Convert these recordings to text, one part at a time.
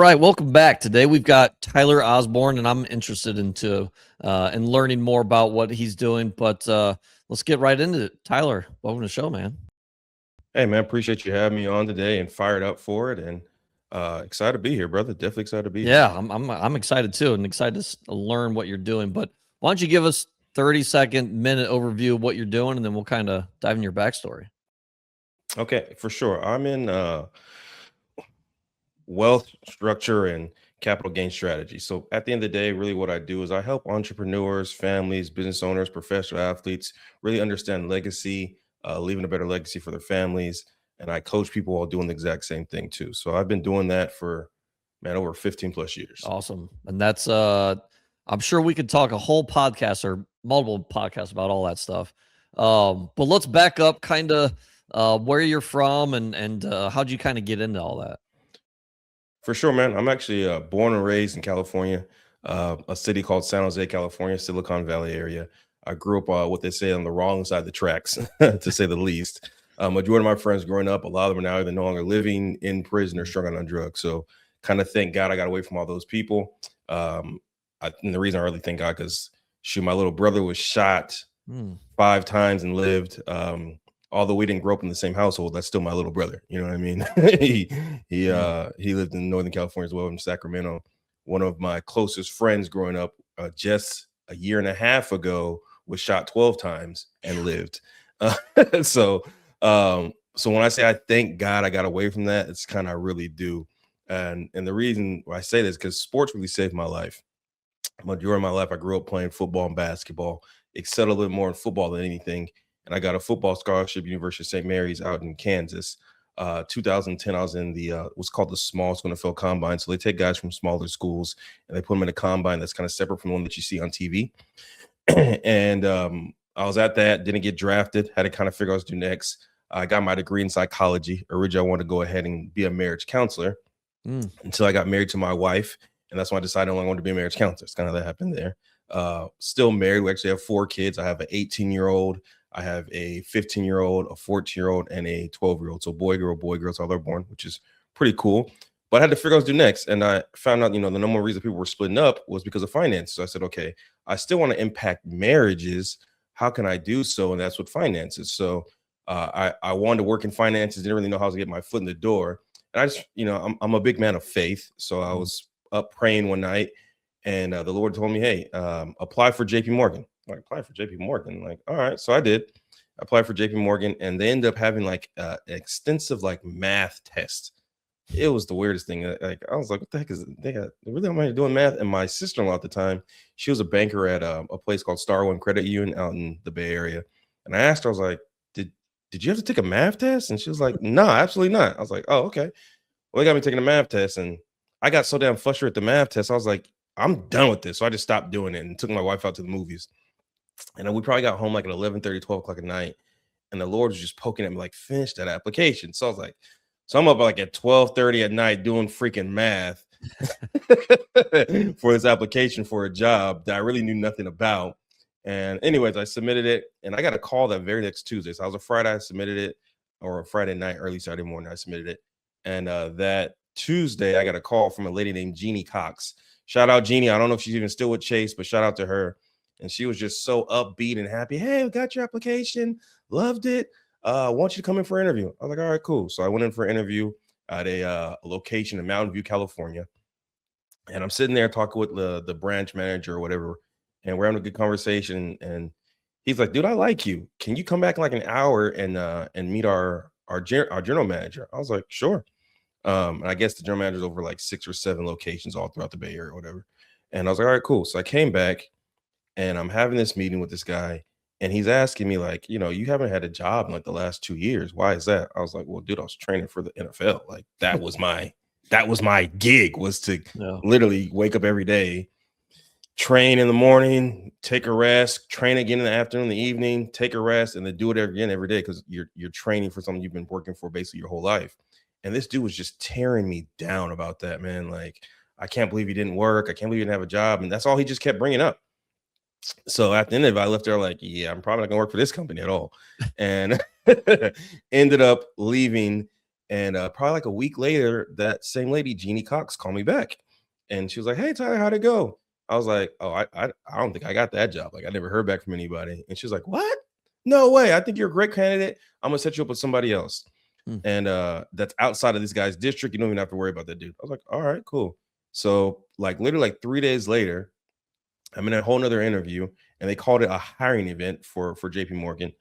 right, welcome back. Today we've got Tyler Osborne, and I'm interested in learning more about what he's doing. But let's get right into it. Tyler, welcome to the show, man. Hey man, appreciate you having me on today and fired up for it and excited to be here, brother. Definitely excited to be here. Yeah, I'm excited too, and excited to learn what you're doing. But why don't you give us 30-second minute overview of what you're doing, and then we'll kind of dive in your backstory. Okay, for sure. I'm in wealth structure and capital gain strategy. So at the end of the day, really what I do is I help entrepreneurs, families, business owners, professional athletes really understand legacy, leaving a better legacy for their families. And I coach people while doing the exact same thing too. So I've been doing that for over 15 plus years. Awesome, and that's I'm sure we could talk a whole podcast or multiple podcasts about all that stuff. But let's back up, kind of where you're from and how'd you kind of get into all that? For sure, man. I'm actually born and raised in California, a city called San Jose, California, Silicon Valley area. I grew up, what they say, on the wrong side of the tracks, to say the least. Majority of my friends growing up, a lot of them are now either no longer living in prison or struggling on drugs. So, kind of thank God I got away from all those people. And the reason I really thank God because shoot, my little brother was shot Hmm. 5 times and lived. Although we didn't grow up in the same household, that's still my little brother. You know what I mean? he he lived in Northern California as well, in Sacramento. One of my closest friends growing up, just a year and a half ago, was shot 12 times and lived. Uh, so so when I say I thank God I got away from that, it's kind of I really do. And the reason why I say this because sports really saved my life. Majority of my life, I grew up playing football and basketball. Excelled a little more in football than anything, and I got a football scholarship, University of St. Mary's out in Kansas. 2010, I was in the what's called the small school NFL combine. So they take guys from smaller schools and they put them in a combine that's kind of separate from the one that you see on TV. And I was at that, didn't get drafted, had to kind of figure out what to do next. I got my degree in psychology. Originally, I wanted to go ahead and be a marriage counselor until I got married to my wife. And that's when I decided I only wanted to be a marriage counselor. It's kind of that happened there. Still married. We actually have 4 kids. I have an 18-year-old, I have a 15-year-old, a 14-year-old, and a 12-year-old. So boy, girl, so they're born, which is pretty cool. But I had to figure out what to do next. And I found out, the number one reason people were splitting up was because of finance. So I said, okay, I still want to impact marriages. How can I do so? And that's what finances. So I wanted to work in finances, didn't really know how to get my foot in the door. And I just, I'm a big man of faith. So I was up praying one night and the Lord told me, hey, apply for JP Morgan. I'm like, apply for JP Morgan. Like, all right. So I did. I applied for JP Morgan and they ended up having like an extensive like math test. It was the weirdest thing. Like, I was like, what the heck is it? They really am doing math? And my sister-in-law at the time, she was a banker at a place called Star One Credit Union out in the Bay Area. And I asked her, I was like, did you have to take a math test? And she was like, no, absolutely not. I was like, oh, okay. Well, they got me taking a math test. And I got so damn frustrated at the math test. I was like, I'm done with this. So I just stopped doing it and took my wife out to the movies. And then we probably got home like at 11:30, 12 o'clock at night. And the Lord was just poking at me like, finish that application. So I was like, so I'm up like at 12:30 at night doing freaking math for this application for a job that I really knew nothing about. And anyways, I submitted it and I got a call that very next Tuesday. So I was a Friday, I submitted it, or a Friday night, early Saturday morning, I submitted it. And that Tuesday, I got a call from a lady named Jeannie Cox. Shout out Jeannie. I don't know if she's even still with Chase, but shout out to her. And she was just so upbeat and happy. Hey, we got your application. Loved it. I want you to come in for an interview. I was like, all right, cool. So I went in for an interview at a location in Mountain View, California. And I'm sitting there talking with the branch manager or whatever. And we're having a good conversation. And he's like, dude, I like you. Can you come back in like an hour and meet our general manager? I was like, sure. And I guess the general manager's over like 6 or 7 locations all throughout the Bay Area or whatever. And I was like, all right, cool. So I came back and I'm having this meeting with this guy. And he's asking me, like, you haven't had a job in like the last 2 years. Why is that? I was like, well, dude, I was training for the NFL. Like that was my gig, was to literally wake up every day, train in the morning, take a rest, train again in the afternoon, the evening, take a rest, and then do it again every day because you're training for something you've been working for basically your whole life. And this dude was just tearing me down about that, man. Like, I can't believe he didn't work. I can't believe he didn't have a job. And that's all he just kept bringing up. So at the end of it, I left there like, yeah, I'm probably not gonna work for this company at all. And ended up leaving And probably like a week later, that same lady, Jeannie Cox, called me back. And she was like, "Hey, Tyler, how'd it go?" I was like, "Oh, I don't think I got that job. Like, I never heard back from anybody." And she was like, "What? No way. I think you're a great candidate. I'm going to set you up with somebody else." Mm. And that's outside of this guy's district. You don't even have to worry about that dude. I was like, "All right, cool." So like literally like 3 days later, I'm in a whole nother interview, and they called it a hiring event for JP Morgan.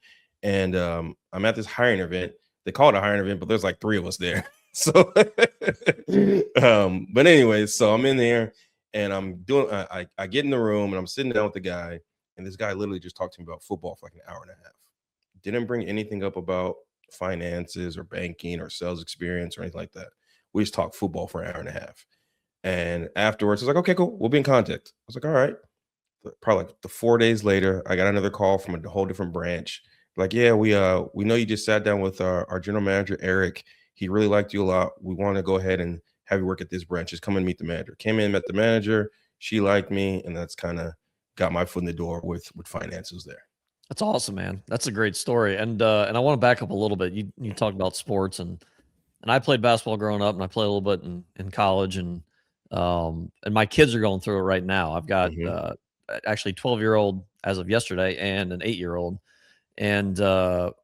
And I'm at this hiring event. They call it a hiring event, but there's like 3 of us there. So but anyways, so I'm in there, and I'm doing I get in the room, and I'm sitting down with the guy, and this guy literally just talked to me about football for like an hour and a half. Didn't bring anything up about finances or banking or sales experience or anything like that. We just talked football for an hour and a half. And afterwards, I was like, "Okay, cool. We'll be in contact." I was like, "All right." Probably like the 4 days later, I got another call from a whole different branch. Like, "Yeah, we know you just sat down with our general manager, Eric. He really liked you a lot. We want to go ahead and have you work at this branch. Just come and meet the manager." Came in, met the manager. She liked me, and that's kind of got my foot in the door with finances there. That's awesome, man. That's a great story. And I want to back up a little bit. You talked about sports, and I played basketball growing up, and I played a little bit in college, and my kids are going through it right now. I've got Hmm. actually 12-year-old as of yesterday and an 8-year-old. And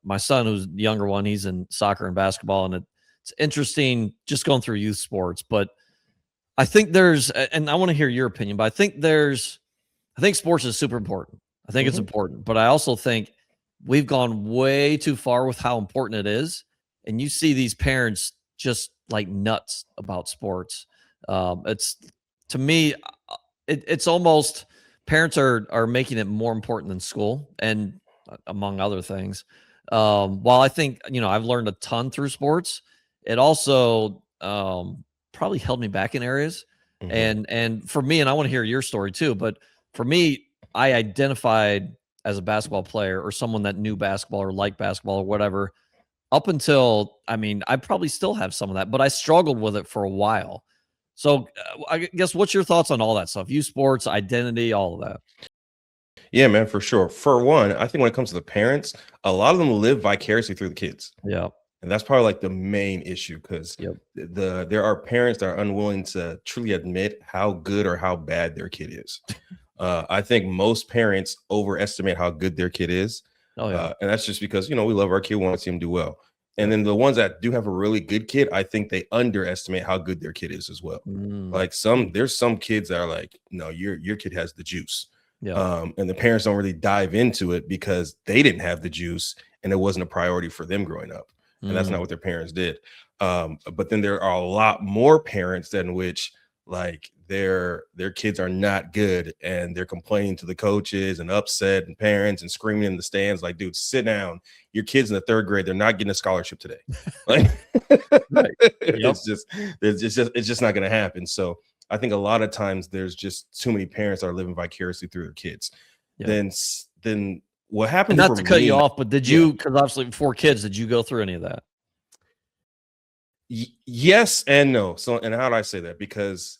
my son, who's the younger one, he's in soccer and basketball, and it's interesting just going through youth sports. But I think and I want to hear your opinion, but I think sports is super important. I think it's Hmm. important, but I also think we've gone way too far with how important it is. And you see these parents just like nuts about sports. It's to me, it's almost parents are making it more important than school, and among other things. While I think I've learned a ton through sports, it also probably held me back in areas. Hmm. And for me, and I want to hear your story too, but for me, I identified as a basketball player or someone that knew basketball or liked basketball or whatever up until, I mean, I probably still have some of that, but I struggled with it for a while. So I guess what's your thoughts on all that stuff? You sports, identity, all of that. Yeah, man, for sure. For one, I think when it comes to the parents, a lot of them live vicariously through the kids. Yeah. And that's probably like the main issue because Yep. there are parents that are unwilling to truly admit how good or how bad their kid is. I think most parents overestimate how good their kid is, Oh yeah. and that's just because we love our kid, we want to see him do well. And Yep. then the ones that do have a really good kid, I think they underestimate how good their kid is as well. Mm. Like there's some kids that are like, "No, your kid has the juice," Yep. and the parents don't really dive into it because they didn't have the juice and it wasn't a priority for them growing up, and that's not Mm. what their parents did. But then there are a lot more parents than which like their kids are not good and they're complaining to the coaches and upset and parents and screaming in the stands like, "Dude, sit down. Your kids in the 3rd grade, they're not getting a scholarship today." Like Right. Yep. it's just not going to happen. So I think a lot of times there's just too many parents that are living vicariously through their kids. Yep. Then what And happened not for to cut you me? off, but did Yeah. you, because obviously 4 kids, did you go through any of that? Yes and no. So, and how do I say that? Because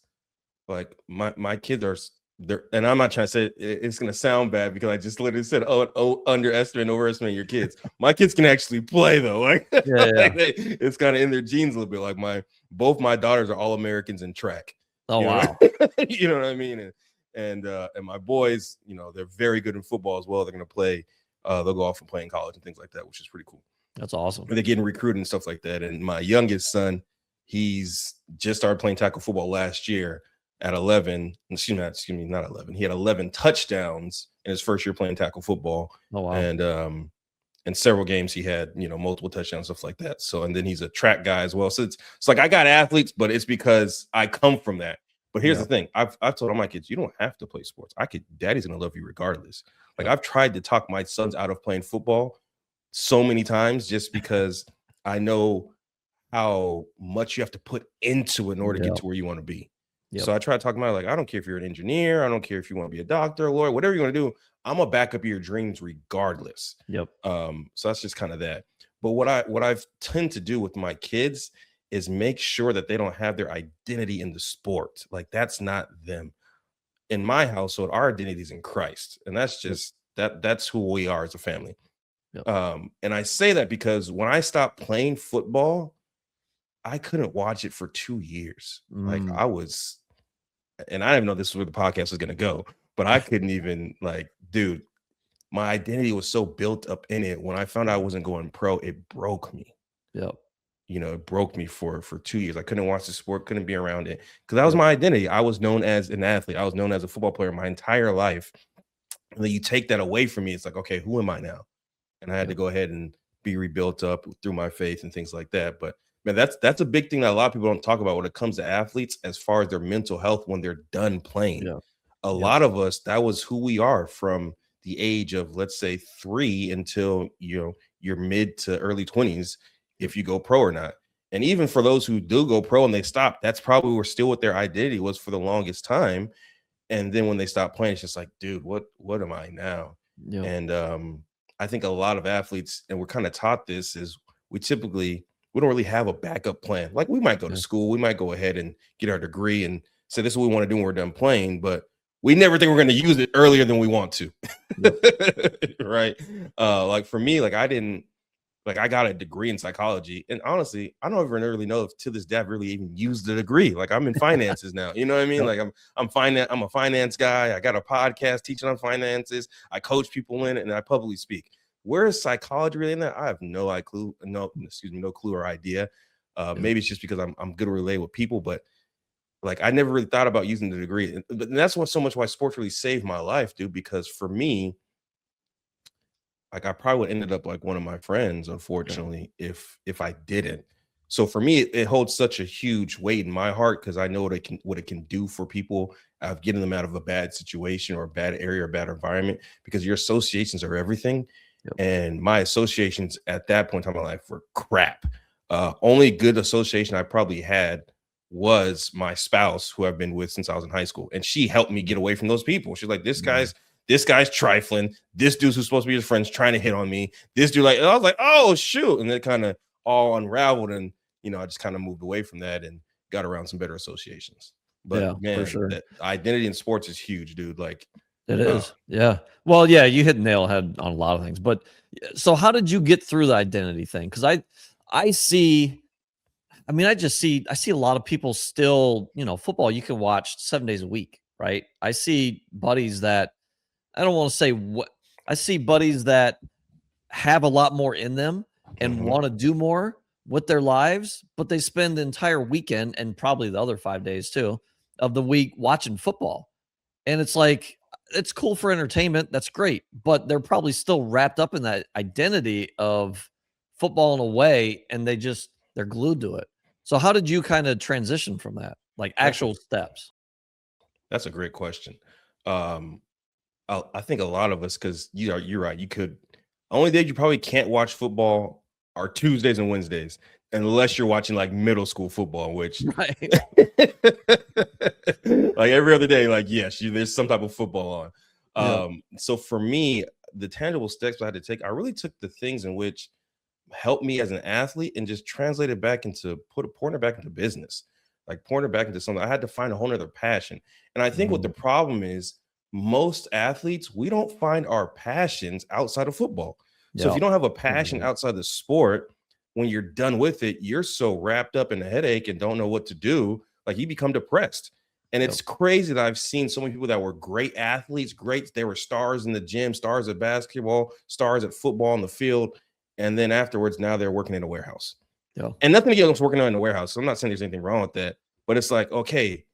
like my kids are there, and I'm not trying to say it's gonna sound bad because I just literally said, "Oh, underestimate and overestimate your kids." My kids can actually play though. Like, Yeah, yeah. it's kind of in their genes a little bit. Like both my daughters are all Americans in track. Oh You know, wow. you know what I mean. And my boys, they're very good in football as well. They're gonna play. They'll go off and play in college and things like that, which is pretty cool. That's awesome. They're getting recruited and stuff like that. And my youngest son, he's just started playing tackle football last year at 11. Excuse me, not 11. He had 11 touchdowns in his first year playing tackle football. Oh wow. And in several games he had, multiple touchdowns, stuff like that. So, and then he's a track guy as well. So it's like I got athletes, but it's because I come from that. But here's Yeah. the thing. I've told all my kids, you don't have to play sports. Daddy's gonna love you regardless. Like Yep. I've tried to talk my sons out of playing football so many times just because I know how much you have to put into it in order to get Yep. to where you want to be. Yep. So I try to talk about it like, I don't care if you're an engineer, I don't care if you want to be a doctor, a lawyer, whatever you want to do. I'm gonna back up your dreams regardless. Yep. So that's just kind of that. But what I've tend to do with my kids is make sure that they don't have their identity in the sport. Like that's not them. In my household, our identity is in Christ, and that's Yep. just that's who we are as a family. Yep. And I say that because when I stopped playing football, I couldn't watch it for 2 years. Like Mm, I was, and I didn't even know this was where the podcast was going to go, but I couldn't even like, dude, my identity was so built up in it. When I found out I wasn't going pro, it broke me. yep, It broke me for 2 years. I couldn't watch the sport, couldn't be around it because that was yep, my identity. I was known as an athlete. I was known as a football player my entire life. And then you take that away from me. It's like, okay, who am I now? And I had to yep, go ahead and be rebuilt up through my faith and things like that. But man, that's a big thing that a lot of people don't talk about when it comes to athletes as far as their mental health when they're done playing. yep, A yep, lot of us, that was who we are from the age of, let's say, 3 until your mid to early 20s, yep, if you go pro or not. And even for those who do go pro and they stop, that's probably were still what their identity was for the longest time. And then when they stop playing, it's just like, dude, what am I now? yep, And I think a lot of athletes, and we're kind of taught this, is we don't really have a backup plan. Like we might go to yeah, school, we might go ahead and get our degree and say this is what we want to do when we're done playing, but we never think we're going to use it earlier than we want to. yep, Right. Like for me, like I didn't like I got a degree in psychology, and honestly, I don't even really know if to this day I've really even used the degree. Like I'm in finances now, you know what I mean? yep, Like I'm a finance guy. I got a podcast teaching on finances. I coach people in it, and I publicly speak. Where is psychology really in that? I have no clue. No, excuse me, no clue or idea. yep, Maybe it's just because I'm good to relate with people, but like I never really thought about using the degree. But that's what so much why sports really saved my life, dude. Because for me, like I probably would ended up like one of my friends, yep, unfortunately, if I didn't. So for me, it holds such a huge weight in my heart because I know what it can do for people of getting them out of a bad situation or a bad area or bad environment because your associations are everything. yep, And my associations at that point in my life were crap. Only good association I probably had was my spouse, who I've been with since I was in high school, and she helped me get away from those people. She's like, mm, this guy's trifling. This dude's who's supposed to be his friend's trying to hit on me. This dude, like, and I was like, oh shoot, and then kind of all unraveled, and I just kind of moved away from that and got around some better associations. But yeah, for man, sure. that identity in sports is huge, dude. Like, It uh, is. Yeah. Well, yeah, you hit the nail head on a lot of things. But so how did you get through the identity thing? Because I see, I mean, I see a lot of people still, football you can watch 7 days a week, right? I see buddies that I don't want to say what I see buddies that have a lot more in them and mhm. want to do more with their lives, but they spend the entire weekend and probably the other 5 days too of the week watching football. And it's like, it's cool for entertainment. That's great. But they're probably still wrapped up in that identity of football in a way, and they're glued to it. So how did you kind of transition from that? Like that's a actual steps? that's a great question. Um, I think a lot of us, because you're right. You could only day you probably can't watch football are Tuesdays and Wednesdays, unless you're watching like middle school football, which Right. like every other day, like yes, there's some type of football on. Yep. So for me, the tangible steps I had to take, I really took the things in which helped me as an athlete and just translate it back into pouring it back into business, like pouring it back into something. I had to find a whole nother passion. And I think what the Mm, problem is, most athletes, we don't find our passions outside of football. So if yeah. you don't have a Couldn't passion agree more. outside the sport, when you're done with it, you're so wrapped up in a headache and don't know what to do. Like you become depressed. And Yep. it's crazy that I've seen so many people that were great athletes, great, they were stars in the gym, stars at basketball, stars at football on the field. And then afterwards, now they're working in a warehouse. Yeah. And nothing against working in a warehouse. So I'm not saying there's anything wrong with that. But it's like, okay,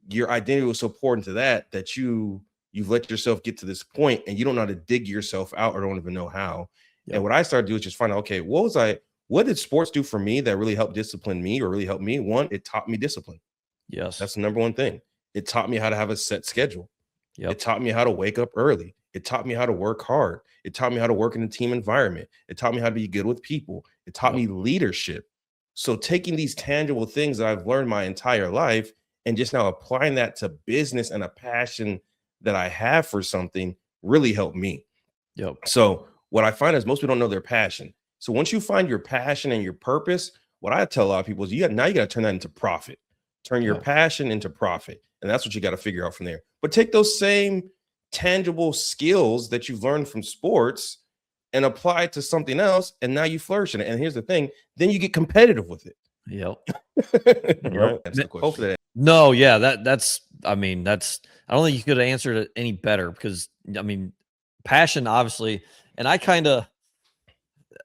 your identity was so important to that you've let yourself get to this point and you don't know how to dig yourself out or don't even know how. And Yep. what I started to do is just find out, okay, what did sports do for me that really helped discipline me or really helped me? One, it taught me discipline. Yes. That's the number one thing. It taught me how to have a set schedule. It Yep. taught me how to wake up early. It taught me how to work hard. It taught me how to work in a team environment. It taught me how to be good with people. It taught Yep. me leadership. So taking these tangible things that I've learned my entire life and just now applying that to business and a passion that I have for something really helped me. Yep. So what I find is most people don't know their passion. So once you find your passion and your purpose, what I tell a lot of people is you got to turn that into profit. Turn your Yep. passion into profit. And that's what you got to figure out from there. But take those same tangible skills that you've learned from sports and apply it to something else. And now you flourish in it. And here's the thing, then you get competitive with it. Yep. Right? Yep. Hopefully that. No, yeah, that's I mean, that's I don't think you could have answered it any better because I mean, passion obviously, and I kind of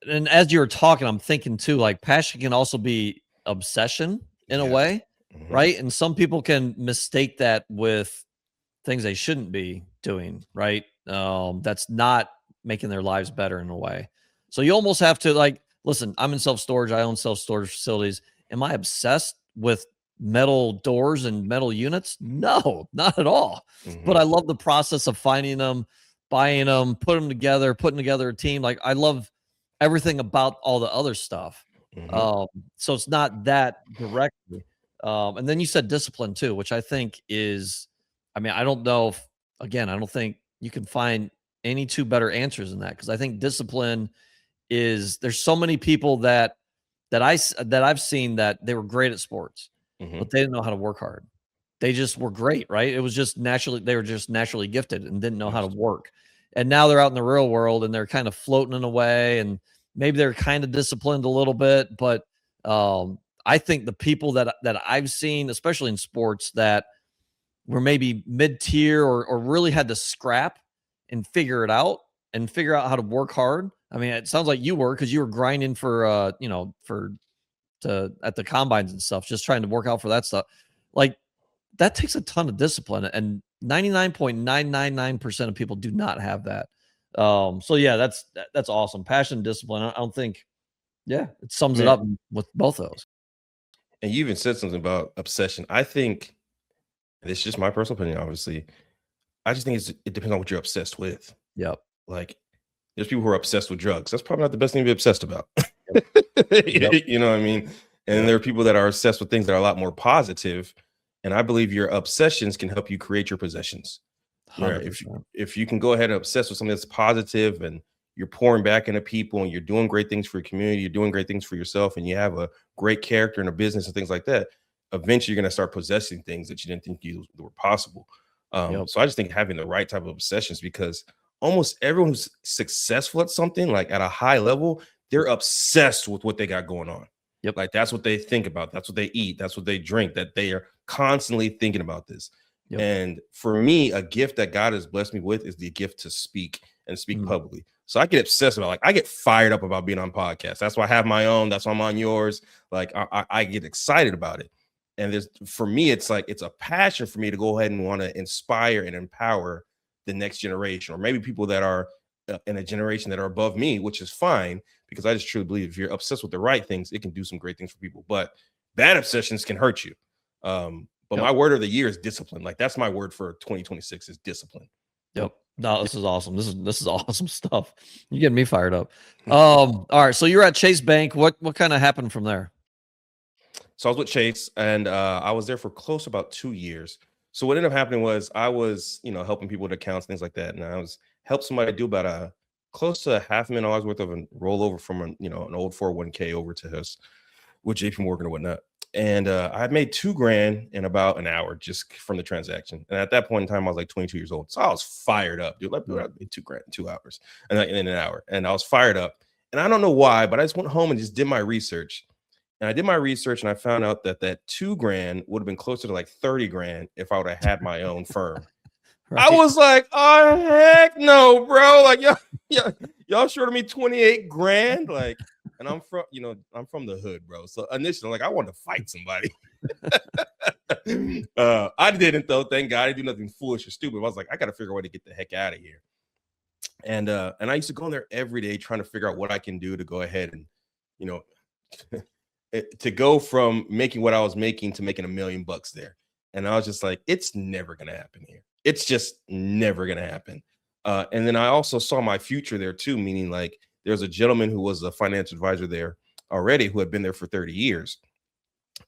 and as you were talking, I'm thinking too, like passion can also be obsession in a Yes. way, Mhm. right? And some people can mistake that with things they shouldn't be doing, right? That's not making their lives better in a way. So you almost have to like, listen, I'm in self storage. I own self storage facilities. Am I obsessed with metal doors and metal units? No, not at all. But Mhm. I love the process of finding them, buying them, put them together, putting together a team. Like I love everything about all the other stuff. Mhm. Um, so it's not that directly. And then you said discipline too, which I think is I mean, I don't know if again, I don't think you can find any two better answers than that because I think discipline is there's so many people that I've seen that they were great at sports, Mhm. but they didn't know how to work hard. They just were great, right? It was just naturally they were just naturally gifted and didn't know how to Yes. work. And now they're out in the real world and they're kind of floating in a way and maybe they're kind of disciplined a little bit, but I think the people that I've seen, especially in sports, that were maybe mid-tier or really had to scrap and figure out how to work hard. I mean, it sounds like you were because you were grinding for for to at the combines and stuff, just trying to work out for that stuff. Like that takes a ton of discipline and 99.999% of people do not have that. So yeah, that's awesome. Passion, discipline. I don't think yeah, it sums it Man, up with both of those. and you even said something about obsession. I think this is just my personal opinion, obviously. I just think it depends on what you're obsessed with. Yep. Like, there's people who are obsessed with drugs. That's probably not the best thing to be obsessed about. Yep. Yep. You know what I mean? And Yep. there are people that are obsessed with things that are a lot more positive. And I believe your obsessions can help you create your possessions. Yeah, if 100%. if you can go ahead and obsess with something that's positive and you're pouring back into people and you're doing great things for your community, you're doing great things for yourself, and you have a great character in a business and things like that, eventually you're going to start possessing things that you didn't think you were possible. Yep. So I just think having the right type of obsessions because almost everyone who's successful at something like at a high level, they're obsessed with what they got going on. Yep. Like that's what they think about, that's what they eat, that's what they drink, that they are constantly thinking about this. Yep. And for me, a gift that God has blessed me with is the gift to speak and speak Mm. publicly. So I get obsessed about, like, I get fired up about being on podcasts. That's why I have my own. That's why I'm on yours. Like, I get excited about it. And there's, for me, it's like, it's a passion for me to go ahead and want to inspire and empower the next generation, or maybe people that are in a generation that are above me, which is fine because I just truly believe if you're obsessed with the right things, it can do some great things for people. But bad obsessions can hurt you. But Yep. my word of the year is discipline. Like that's my word for 2026 is discipline. Yep. No, this is awesome. This is awesome stuff. You getting me fired up. Mhm. All right. So you're at Chase Bank. What kind of happened from there? So I was with Chase, and I was there for close to about 2 years. So what ended up happening was I was, helping people with accounts, things like that, and I was helped somebody do about a close to $500,000 worth of a rollover from an old 401k over to his with JP Morgan or whatnot. And I had made 2 grand in about an hour just from the transaction. And at that point in time, I was like 22 years old. So I was fired up, dude. Like, dude, I made 2 grand in 2 hours and like, in an hour. And I was fired up. And I don't know why, but I just went home and just did my research. And I did my research and I found out that 2 grand would have been closer to like 30 grand if I would have had my own firm. I Right. was like, oh heck no, bro. Like y'all shorted me 28 grand. Like, and I'm from the hood, bro. So initially, like, I wanted to fight somebody. I didn't though. Thank God I didn't do nothing foolish or stupid. I was like, I gotta figure out a way to get the heck out of here. And I used to go in there every day trying to figure out what I can do to go ahead and, you know, to go from making what I was making to making $1,000,000 there. And I was just like, it's never gonna happen here. It's just never gonna happen. And then I also saw my future there too, meaning like there's a gentleman who was a financial advisor there already who had been there for 30 years.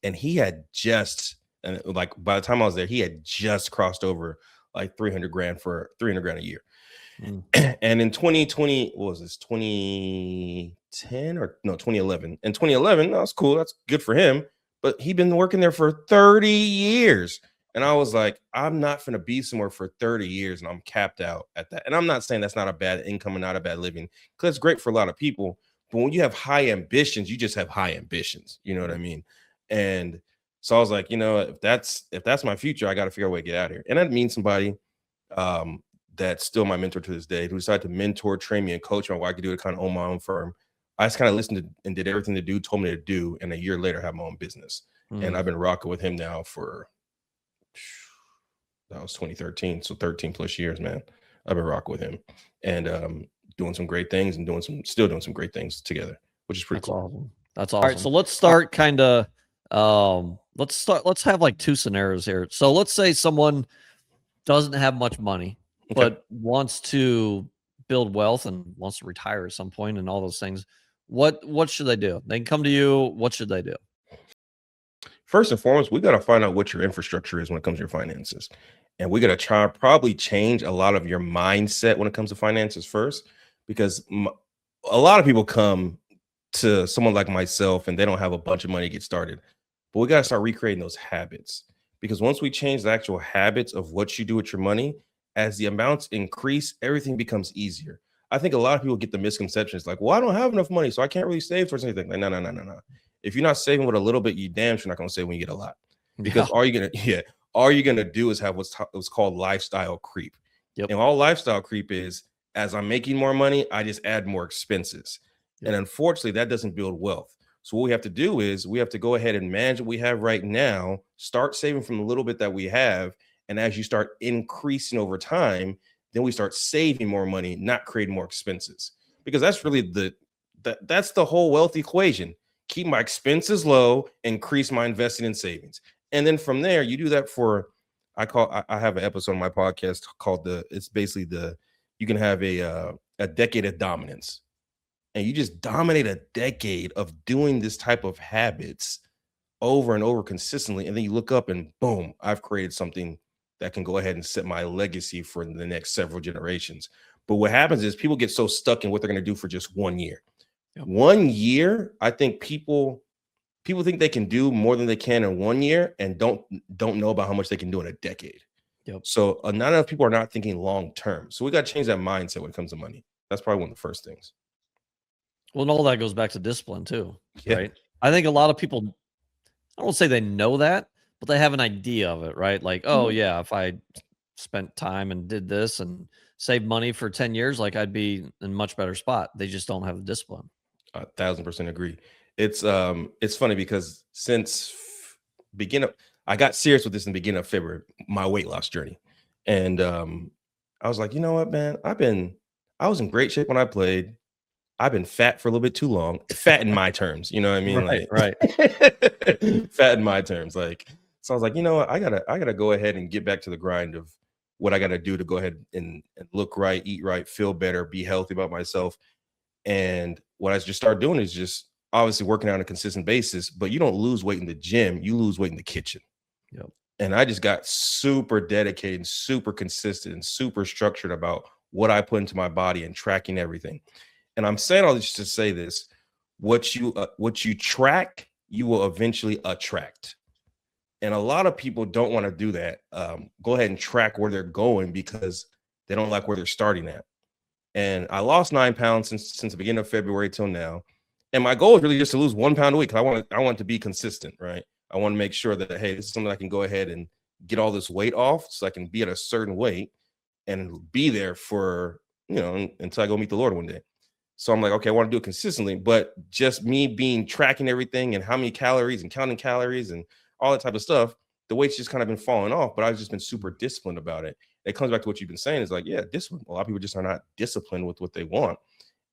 And he had just, and like by the time I was there, he had just crossed over like 300 grand for 300 grand a year. Mm. And in 2020, what was this, 2010 or no, 2011? In 2011, that was cool. That's good for him. But he'd been working there for 30 years. And I was like, I'm not going to be somewhere for 30 years and I'm capped out at that. And I'm not saying that's not a bad income and not a bad living because it's great for a lot of people. But when you have high ambitions, you just have high ambitions. You know what I mean? And so I was like, if that's my future, I got to figure out a way to get out of here. And that means somebody that's still my mentor to this day, who decided to mentor, train me, and coach me on what I could do to kind of own my own firm. I just kind of listened to and did everything the dude told me to do, and a year later, I have my own business. And I've been rocking with him now for that was 2013, so 13 plus years, man. I've been rocking with him and doing some great things and still doing some great things together, which is pretty cool. Awesome. That's awesome. All right, so let's start kind of let's have like two scenarios here. So let's say someone doesn't have much money, but wants to build wealth and wants to retire at some point and all those things. What should they do? They can come to you. What should they do? First and foremost, we got to find out what your infrastructure is when it comes to your finances. And we got to try probably change a lot of your mindset when it comes to finances first, because a lot of people come to someone like myself and they don't have a bunch of money to get started. But we got to start recreating those habits, because once we change the actual habits of what you do with your money, as the amounts increase, everything becomes easier. I think a lot of people get the misconceptions like, well, I don't have enough money, so I can't really save towards anything. Like, no. If you're not saving with a little bit, you damn sure not going to save when you get a lot, because all you're gonna do is have what's called lifestyle creep. And all lifestyle creep is, as I'm making more money, I just add more expenses. And unfortunately, that doesn't build wealth. So what we have to do is we have to go ahead and manage what we have right now, start saving from the little bit that we have. And as you start increasing over time, then we start saving more money, not creating more expenses, because that's really that's the whole wealth equation. Keep my expenses low, increase my investing in savings. And then from there, you do that for, I have an episode on my podcast called you can have a decade of dominance. And you just dominate a decade of doing this type of habits over and over consistently. And then you look up and boom, I've created something that can go ahead and set my legacy for the next several generations. But what happens is people get so stuck in what they're going to do for just 1 year. 1 year, I think people think they can do more than they can in 1 year and don't know about how much they can do in a decade. So not enough people are not thinking long term. So we got to change that mindset when it comes to money. That's probably one of the first things. Well, and all that goes back to discipline too, right? I think a lot of people, I won't say they know that, but they have an idea of it, right? Like, oh yeah, if I spent time and did this and saved money for 10 years, like I'd be in a much better spot. They just don't have the discipline. 1,000% agree. It's funny because since I got serious with this in the beginning of February, my weight loss journey. And I was like, you know what, man, I was in great shape when I played. I've been fat for a little bit too long. Fat in my terms, you know what I mean? Right. Fat in my terms. Like, so I was like, you know what? I gotta go ahead and get back to the grind of what I gotta do to go ahead and look right, eat right, feel better, be healthy about myself. And what I just started doing is just obviously working out on a consistent basis, but you don't lose weight in the gym, you lose weight in the kitchen. And I just got super dedicated and super consistent and super structured about what I put into my body and tracking everything. And I'm saying all this to say this: what you track, you will eventually attract. And a lot of people don't want to do that. Go ahead and track where they're going because they don't like where they're starting at. And I lost 9 pounds since the beginning of February till now. And my goal is really just to lose 1 pound a week. I want to be consistent, right? I want to make sure that, hey, this is something I can go ahead and get all this weight off so I can be at a certain weight and be there for, until I go meet the Lord one day. So I'm like, okay, I want to do it consistently, but just me tracking everything and how many calories and counting calories and all that type of stuff, the weight's just kind of been falling off, but I've just been super disciplined about it. It comes back to what you've been saying is like, yeah, discipline. A lot of people just are not disciplined with what they want.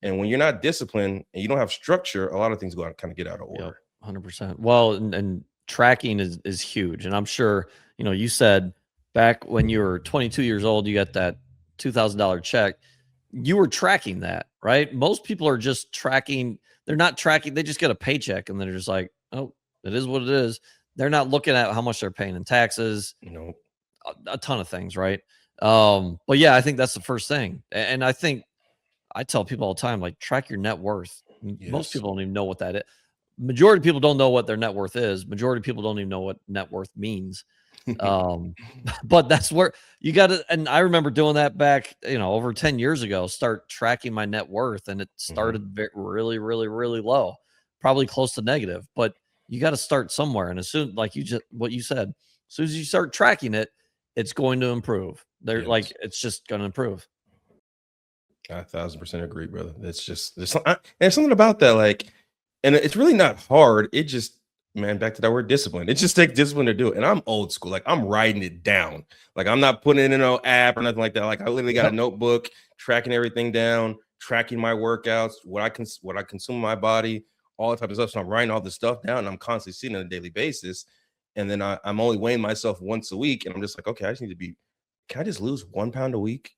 And when you're not disciplined and you don't have structure, a lot of things go out, kind of get out of order. 100%. Well, and tracking is huge. And I'm sure, you said back when you were 22 years old, you got that $2,000 check. You were tracking that, right? Most people are just tracking. They're not tracking. They just get a paycheck and they're just like, oh, it is what it is. They're not looking at how much they're paying in taxes, a ton of things, right? But yeah, I think that's the first thing. And I think I tell people all the time, like, track your net worth. Yes. Most people don't even know what that is. Majority of people don't know what their net worth is. Majority of people don't even know what net worth means. But that's where you got to, and I remember doing that back, over 10 years ago, start tracking my net worth, and it Mhm. started really, really, really low, probably close to negative. But you got to start somewhere. And as soon, like what you said, as soon as you start tracking it, it's going to improve. Yes. It's just going to improve. I 1000% agree, brother. That's just there's something about that, like, and it's really not hard. It just, man, back to that word discipline. It just takes discipline to do it. And I'm old school. Like, I'm writing it down. Like, I'm not putting it in no app or nothing like that. Like, I literally got a Yep. notebook, tracking everything down, tracking my workouts, what I consume in my body, all that type of stuff. So I'm writing all this stuff down, and I'm constantly seeing it on a daily basis. And then I'm only weighing myself once a week, and I'm just like, okay, I just need to be. Can I just lose 1 pound a week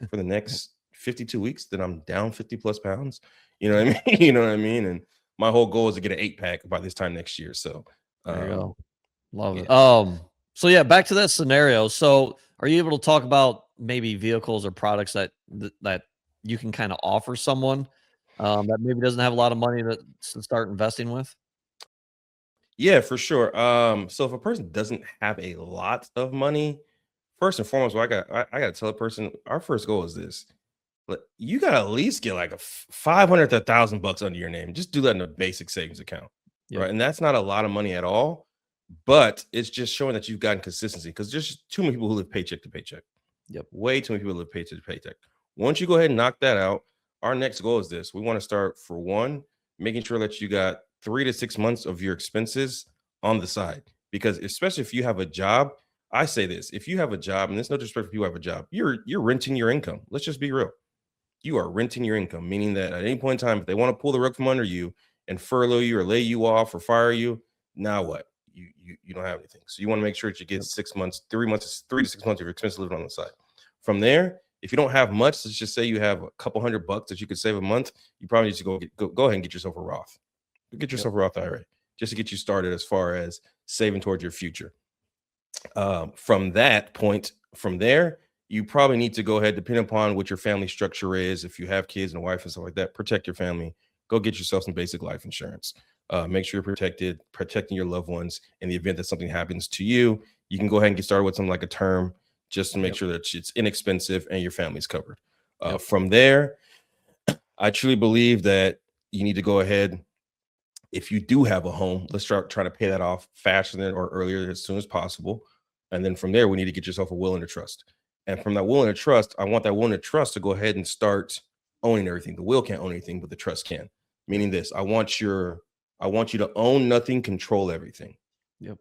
for the next 52 weeks? Then I'm down 50 plus pounds. You know what I mean? You know what I mean? And my whole goal is to get an 8-pack by this time next year. So, There you um, go. Love it. yeah, So yeah, back to that scenario. So are you able to talk about maybe vehicles or products that you can kind of offer someone that maybe doesn't have a lot of money to start investing with? yeah, for sure. So if a person doesn't have a lot of money, first and foremost, I got to tell a person, our first goal is this. You got to at least get like a 500 to 1,000 bucks under your name. Just do that in a basic savings account, Yep. right? And that's not a lot of money at all, but it's just showing that you've gotten consistency, because there's too many people who live paycheck to paycheck. Yep. Way too many people live paycheck to paycheck. Once you go ahead and knock that out, our next goal is this. We want to start, for one, making sure that you got 3 to 6 months of your expenses on the side. Because especially if you have a job, I say this: if you have a job, and there's no disrespect for people who have a job, you're renting your income. Let's just be real. You are renting your income, meaning that at any point in time, if they want to pull the rug from under you and furlough you or lay you off or fire you, now what? You don't have anything. So you want to make sure that you get Yep. 6 months, 3 months, 3 to 6 months of your expenses living on the side. From there, if you don't have much, let's just say you have a couple $100 that you could save a month, you probably need to go ahead and get yourself a Roth. Get Yep. yourself a Roth IRA just to get you started as far as saving towards your future. From that point, from there, you probably need to go ahead, depending upon what your family structure is. If you have kids and a wife and stuff like that, protect your family. Go get yourself some basic life insurance. Make sure you're protecting your loved ones in the event that something happens to you. You can go ahead and get started with something like a term, just to make Yep. sure that it's inexpensive and your family's covered. Yep. From there, I truly believe that you need to go ahead. If you do have a home, let's start trying to pay that off faster than or earlier, as soon as possible. And then from there, we need to get yourself a will and a trust. And from that will and a trust, I want that will and a trust to go ahead and start owning everything. The will can't own anything, but the trust can. Meaning this, I want you to own nothing, control everything. Yep.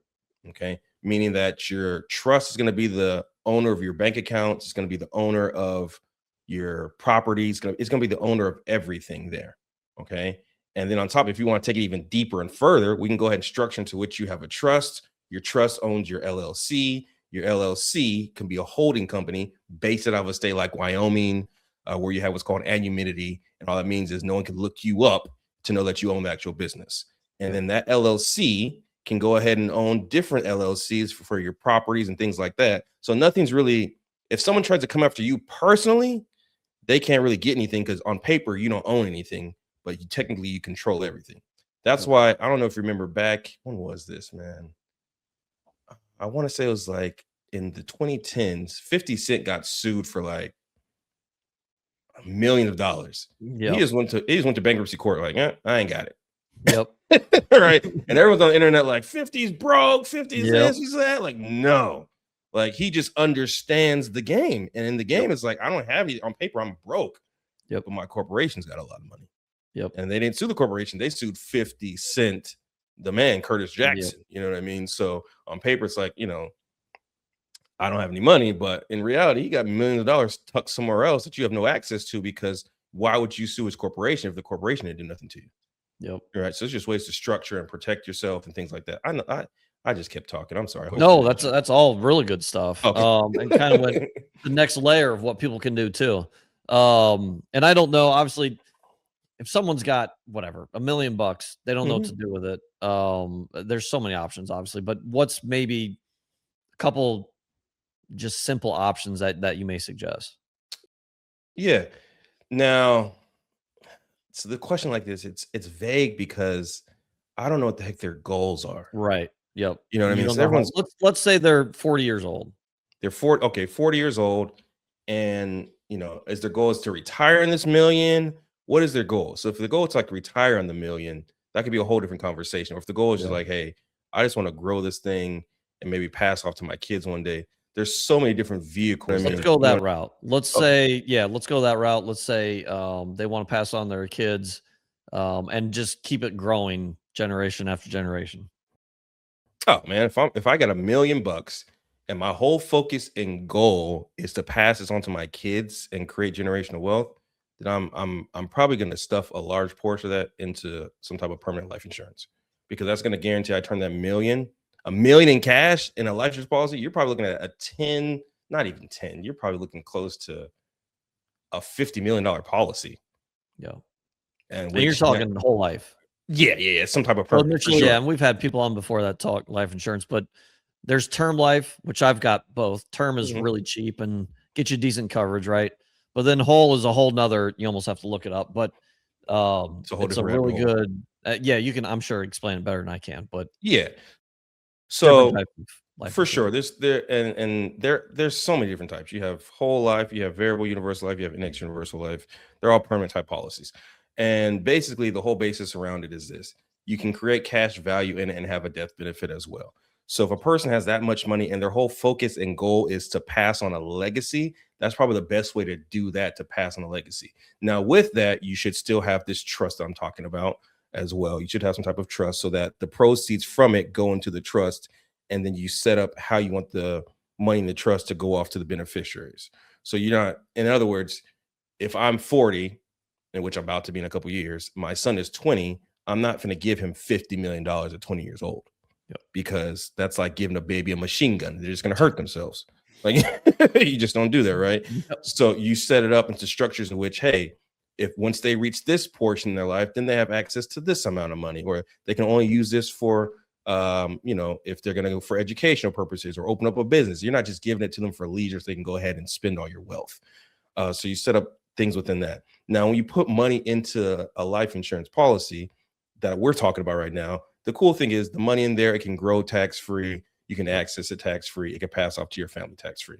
Okay. Meaning that your trust is going to be the owner of your bank accounts. It's going to be the owner of your property. It's going to be the owner of everything there. Okay. And then on top, if you want to take it even deeper and further, we can go ahead and structure into which you have a trust. Your trust owns your LLC. Your LLC can be a holding company based out of a state like Wyoming, where you have what's called anonymity. And all that means is no one can look you up to know that you own the actual business. And Yep. then that LLC can go ahead and own different LLCs for your properties and things like that. So nothing's really, if someone tries to come after you personally, they can't really get anything, because on paper, you don't own anything, but technically you control everything. That's Yep. why, I don't know if you remember back, when was this, man? I want to say it was like in the 2010s, 50 Cent got sued for like millions of dollars. Yep. He just went to bankruptcy court, like, I ain't got it. Yep. Right. And everyone's on the internet like 50's broke, 50's Yep. this, he's that. Like, no. Like, he just understands the game. And in the game, Yep. it's like, I don't have it on paper, I'm broke. Yep. But my corporation's got a lot of money. Yep. And they didn't sue the corporation, they sued 50 Cent, the man, Curtis Yep. Jackson. You know what I mean? So on paper, it's like, I don't have any money, but in reality, he got millions of dollars tucked somewhere else that you have no access to, because why would you sue his corporation if the corporation didn't do nothing to you? Yep. Right. So it's just ways to structure and protect yourself and things like that. I know I just kept talking. I'm sorry. No, that's all really good stuff. Okay. And kind of went the next layer of what people can do too. And I don't know, obviously, if someone's got whatever, $1,000,000, they don't know what to do with it. There's so many options, obviously, but what's maybe a couple just simple options that you may suggest? Yeah. Now, so the question like this, it's vague because I don't know what the heck their goals are. Right. Yep. You know what I You mean? don't So know how. everyone's Let's say they're 40 years old. they're 40, okay, 40 years old, and is their goal is to retire in this million? What is their goal? So if the goal is like retire on the million, that could be a whole different conversation. Or if the goal is just Yeah. like, hey, I just want to grow this thing and maybe pass off to my kids one day. There's so many different vehicles. I Let's mean, go that route. Let's okay. say, yeah, let's go that route. Let's say they want to pass on their kids and just keep it growing generation after generation. Oh man, if I got $1 million and my whole focus and goal is to pass this on to my kids and create generational wealth, then I'm probably going to stuff a large portion of that into some type of permanent life insurance, because that's going to guarantee I turn that a million in cash in a life insurance policy. You're probably looking at a 10, not even 10. You're probably looking close to a $50 million policy, Yeah. and And you're which now, talking the whole life. yeah, some type of So permanent for initially, yeah, sure. and we've had people on before that talk life insurance, but there's term life, which I've got both. Term is Mhm. really cheap and get you decent coverage, right? But then whole is a whole nother, you almost have to look it up. But It's a whole it's a different rabbit really hole. good, yeah, you can, I'm sure, explain it better than I can, but Yeah. different So type of life for insurance. sure, there's so many different types. You have whole life, you have variable universal life, you have index universal life. They're all permanent type policies. And basically the whole basis around it is this: you can create cash value in it and have a death benefit as well. So if a person has that much money and their whole focus and goal is to pass on a legacy, that's probably the best way to do that, to pass on a legacy. Now, with that, you should still have this trust I'm talking about as well. You should have some type of trust so that the proceeds from it go into the trust, and then you set up how you want the money in the trust to go off to the beneficiaries. So you're not, in other words, if I'm 40, in which I'm about to be in a couple years, my son is 20, I'm not going to give him $50 million at 20 years old, Yep. because that's like giving a baby a machine gun. They're just going to hurt themselves. Like, you just don't do that, right? Yep. So you set it up into structures in which, hey, if once they reach this portion in their life, then they have access to this amount of money, or they can only use this for if they're going to go for educational purposes or open up a business. You're not just giving it to them for leisure so they can go ahead and spend all your wealth. So you set up things within that. Now, when you put money into a life insurance policy that we're talking about right now, the cool thing is the money in there, it can grow tax-free. You can access it tax-free. It can pass off to your family tax-free.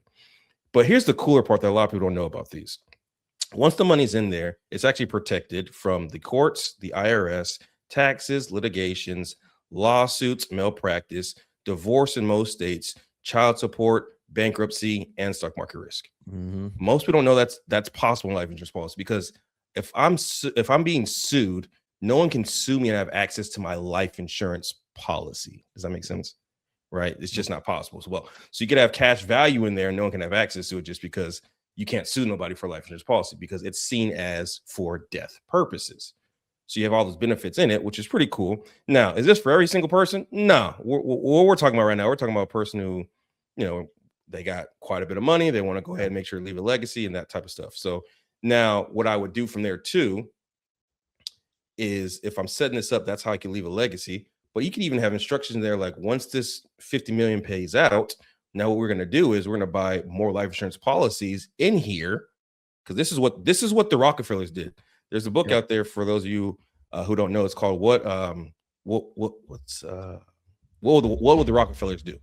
But here's the cooler part that a lot of people don't know about these. Once the money's in there, it's actually protected from the courts, the IRS, taxes, litigations, lawsuits, malpractice, divorce in most states, child support, bankruptcy, and stock market risk. Mm-hmm. Most people don't know that's possible in life insurance policy, because if I'm being sued, no one can sue me and have access to my life insurance policy. Does that make sense? Right? It's just not possible as well. So you could have cash value in there and no one can have access to it, just because you can't sue nobody for life insurance policy, because it's seen as for death purposes. So you have all those benefits in it, which is pretty cool. Now, is this for every single person? No. What we're talking about right now, we're talking about a person who, they got quite a bit of money. They want to go ahead and make sure to leave a legacy and that type of stuff. So now what I would do from there too is, if I'm setting this up, that's how I can leave a legacy. But you can even have instructions there like, once this 50 million pays out, now what we're going to do is we're going to buy more life insurance policies in here, because this is what the Rockefellers did. There's a book Yep. out there for those of you who don't know. It's called what would the Rockefellers do?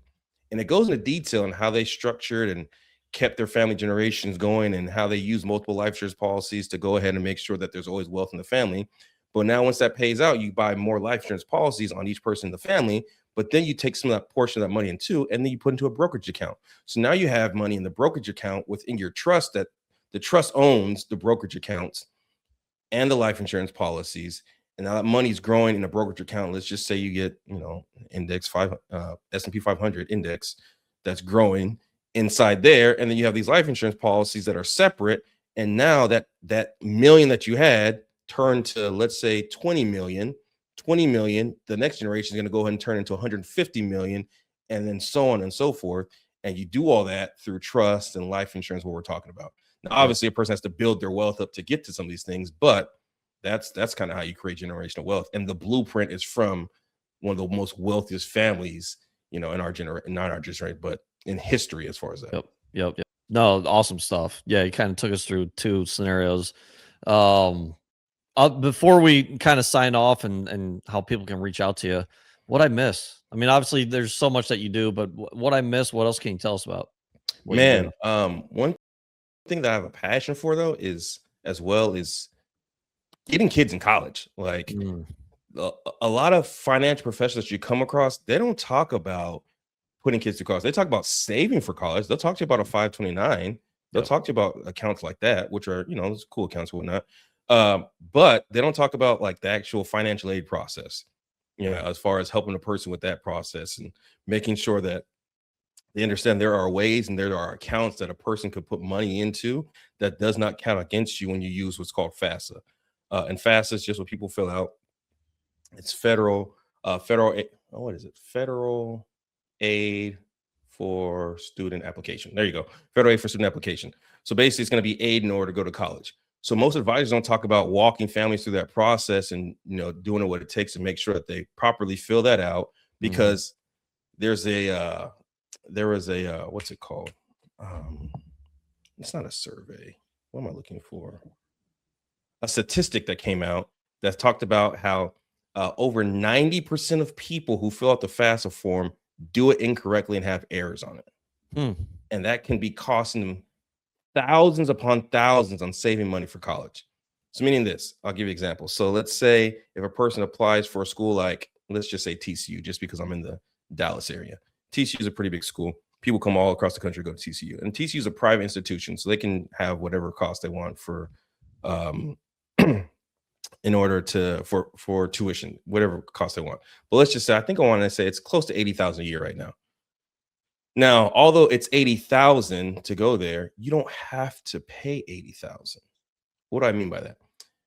And it goes into detail on how they structured and kept their family generations going, and how they use multiple life insurance policies to go ahead and make sure that there's always wealth in the family. But now once that pays out, you buy more life insurance policies on each person in the family, but then you take some of that portion of that money into, and then you put into a brokerage account. So now you have money in the brokerage account within your trust, that the trust owns the brokerage accounts and the life insurance policies. And now that money's growing in a brokerage account. Let's just say you get, index S&P 500 index that's growing inside there. And then you have these life insurance policies that are separate. And now that million that you had turned to, let's say, 20 million, the next generation is going to go ahead and turn into 150 million, and then so on and so forth. And you do all that through trust and life insurance, what we're talking about. Now, obviously, a person has to build their wealth up to get to some of these things, but that's kind of how you create generational wealth. And the blueprint is from one of the most wealthiest families, in our generation, not our generation, but in history, as far as that. Yep. No, awesome stuff. Yeah, you kind of took us through two scenarios. Before we kind of sign off and how people can reach out to you, what I miss? I mean, obviously there's so much that you do, but what I missed, what else can you tell us about what you do? Man, one thing that I have a passion for though is as well is getting kids in college. Like Mm, a lot of financial professionals you come across, they don't talk about putting kids to college. They talk about saving for college. They'll talk to you about a 529. They'll yep. talk to you about accounts like that, which are, those cool accounts and whatnot. But they don't talk about like the actual financial aid process, as far as helping a person with that process and making sure that they understand there are ways and there are accounts that a person could put money into that does not count against you when you use what's called FAFSA. And FAFSA is just what people fill out. It's what is it? Federal aid for student application. There you go. Federal aid for student application. So basically it's going to be aid in order to go to college. So most advisors don't talk about walking families through that process and, doing what it takes to make sure that they properly fill that out, because there was a what's it called? It's not a survey. What am I looking for? A statistic that came out that talked about how over 90% of people who fill out the FAFSA form do it incorrectly and have errors on it. And that can be costing them thousands upon thousands on saving money for college. So meaning this, I'll give you an example. So let's say if a person applies for a school like, let's just say TCU, just because I'm in the Dallas area. TCU is a pretty big school. People come all across the country to go to TCU. And TCU is a private institution, so they can have whatever cost they want for in order to for tuition, whatever cost they want. But let's just say, I think I want to say it's close to 80,000 a year right now. Now, although it's 80,000 to go there, you don't have to pay 80,000. What do I mean by that?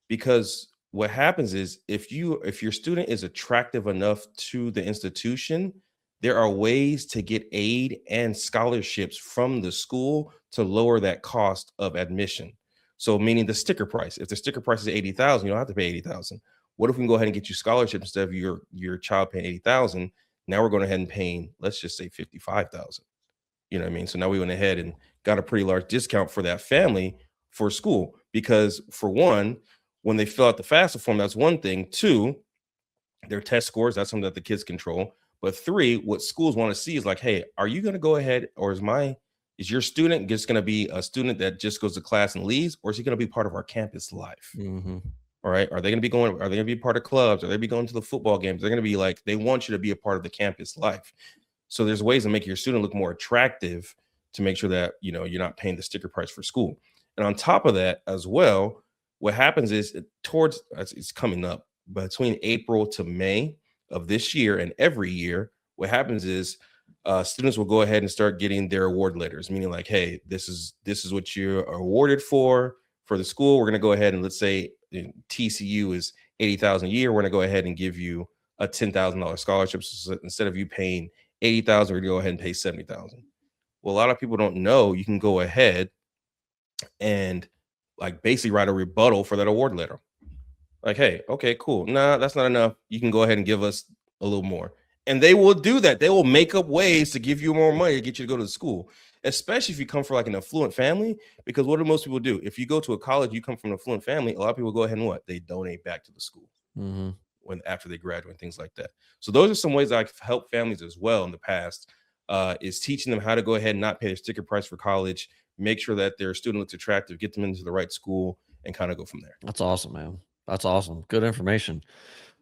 Because what happens is if your student is attractive enough to the institution, there are ways to get aid and scholarships from the school to lower that cost of admission. So meaning the sticker price. If the sticker price is 80,000, you don't have to pay 80,000. What if we can go ahead and get you scholarships instead of your child paying 80,000? Now we're going ahead and paying, let's just say 55,000. You know what I mean? So now we went ahead and got a pretty large discount for that family for school, because for one, when they fill out the FAFSA form, that's one thing. Two, their test scores, that's something that the kids control. But three, what schools want to see is like, hey, are you going to go ahead, or is your student just going to be a student that just goes to class and leaves, or is he going to be part of our campus life? All right. Are they going to be part of clubs? Are they going to be going to the football games? They're going to be like, they want you to be a part of the campus life. So there's ways to make your student look more attractive to make sure that, you're not paying the sticker price for school. And on top of that as well, what happens is it's coming up between April to May of this year, and every year, what happens is students will go ahead and start getting their award letters, meaning like, hey, this is what you're awarded for the school. We're going to go ahead and, let's say TCU is 80,000 a year. We're going to go ahead and give you a $10,000 scholarship. So instead of you paying 80,000, we're going to go ahead and pay 70,000. Well, a lot of people don't know you can go ahead and like basically write a rebuttal for that award letter. Like, hey, okay, cool. Nah, that's not enough. You can go ahead and give us a little more. And they will do that. They will make up ways to give you more money to get you to go to the school, especially if you come from like an affluent family. Because what do most people do? If you go to a college, you come from an affluent family, a lot of people go ahead and what? They donate back to the school after they graduate, things like that. So those are some ways I've helped families as well in the past, is teaching them how to go ahead and not pay a sticker price for college, make sure that their student looks attractive, get them into the right school, and kind of go from there. That's awesome, man. That's awesome. Good information.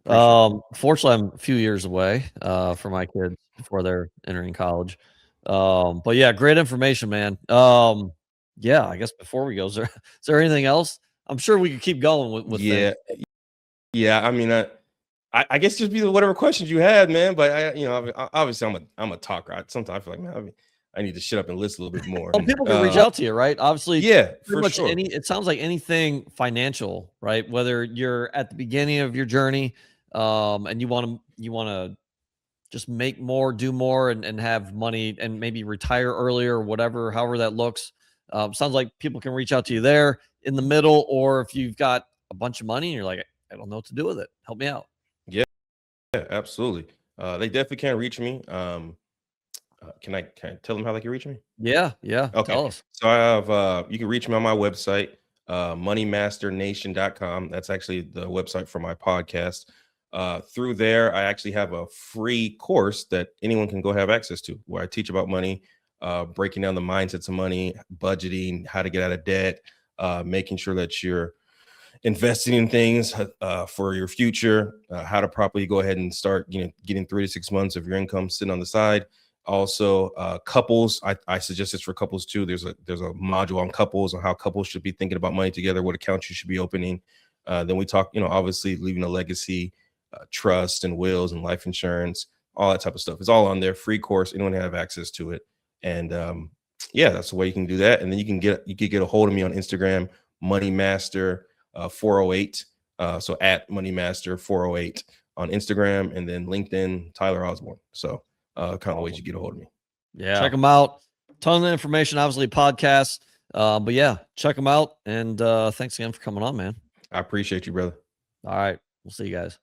Appreciate Fortunately, I'm a few years away for my kids before they're entering college. But yeah, great information, man. Yeah, I guess before we go, is there anything else? I'm sure we could keep going with things. Yeah. I mean, I guess just be whatever questions you had, man. But obviously I'm a talker. Sometimes I feel like, man, I need to shut up and listen a little bit more. Well, people can reach out to you, right? Obviously, yeah, pretty for much sure. it sounds like anything financial, right? Whether you're at the beginning of your journey, and you want to just make more, do more, and have money and maybe retire earlier or whatever, however that looks. Sounds like people can reach out to you there in the middle, or if you've got a bunch of money and you're like, I don't know what to do with it. Help me out. Yeah, absolutely. They definitely can reach me. Can I tell them how they can reach me? Yeah. Okay. Tell us. So I have you can reach me on my website, moneymasternation.com. That's actually the website for my podcast. Through there, I actually have a free course that anyone can go have access to, where I teach about money, breaking down the mindsets of money, budgeting, how to get out of debt, making sure that you're investing in things for your future, how to properly go ahead and start, getting 3 to 6 months of your income sitting on the side. Also, couples, I suggest this for couples too. There's a module on couples, on how couples should be thinking about money together, what accounts you should be opening. Then we talk, obviously leaving a legacy, trust and wills and life insurance, all that type of stuff. It's all on there, free course. Anyone have access to it. And yeah, that's the way you can do that. And then you can get a hold of me on Instagram, Money Master 408. So at Money Master 408 on Instagram, and then LinkedIn, Tyler Osborne. So kind of ways you get a hold of me. Yeah. Check them out. Ton of information, obviously podcasts. But yeah, check them out. And thanks again for coming on, man. I appreciate you, brother. All right. We'll see you guys.